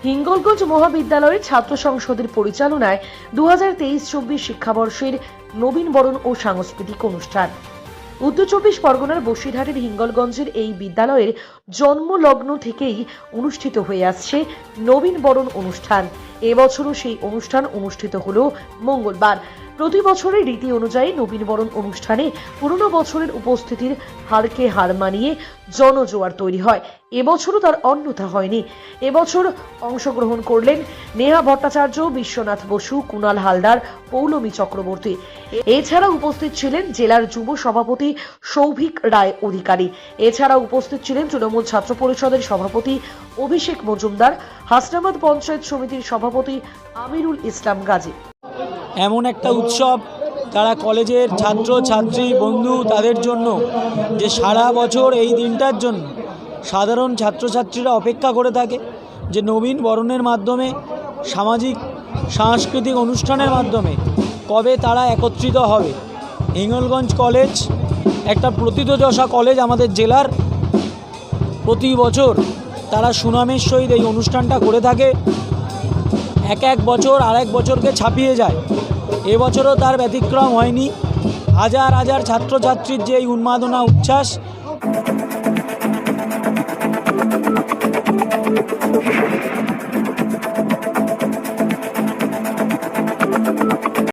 হিঙ্গলগঞ্জ মহাবিদ্যালয়ের ছাত্র সংসদের পরিচালনায় 2023-24 শিক্ষাবর্ষের নবীন বরণ ও সাংস্কৃতিক অনুষ্ঠান। উত্তর চব্বিশ পরগনার বসিরহাটের হিঙ্গলগঞ্জের এই বিদ্যালয়ের জন্মলগ্ন থেকেই অনুষ্ঠিত হয়ে আসছে নবীন বরণ অনুষ্ঠান। এবছরও সেই অনুষ্ঠান অনুষ্ঠিত হলো মঙ্গলবার। প্রতি বছরের রীতি অনুযায়ী নবীন বরণ অনুষ্ঠানে পুরনো বছরের উপস্থিতির হারকে হার মানিয়ে জনজোয়ার তৈরি হয়। এবছরও তার অন্যথা হয়নি। এবছর অংশগ্রহণ করলেন নেহা ভট্টাচার্য, বিশ্বনাথ বসু, কুণাল হালদার, পৌলমী চক্রবর্তী। এছাড়া উপস্থিত ছিলেন জেলার যুব সভাপতি সৌভিক রায় অধিকারী। এছাড়া উপস্থিত ছিলেন তৃণমূল ছাত্র পরিষদের সভাপতি অভিষেক মজুমদার, হাসনাবাদ পঞ্চায়েত সমিতির সভাপতি আমিরুল ইসলাম গাজী। এমন একটা উৎসব তারা কলেজের ছাত্র ছাত্রী বন্ধু তাদের জন্য, যে সারা বছর এই দিনটার জন্য সাধারণ ছাত্রছাত্রীরা অপেক্ষা করে থাকে, যে নবীন বরণের মাধ্যমে সামাজিক সাংস্কৃতিক অনুষ্ঠানের মাধ্যমে কবে তারা একত্রিত হবে। হিঙ্গলগঞ্জ কলেজ একটা প্রথিতযশা কলেজ আমাদের জেলার। প্রতি বছর তারা সুনামের সহিত এই অনুষ্ঠানটা করে থাকে। এক বছর আরেক বছরকে ছাপিয়ে যায়। এবছরও তার ব্যতিক্রম হয়নি। হাজার হাজার ছাত্রছাত্রীর যে এই উন্মাদনা উচ্ছ্বাস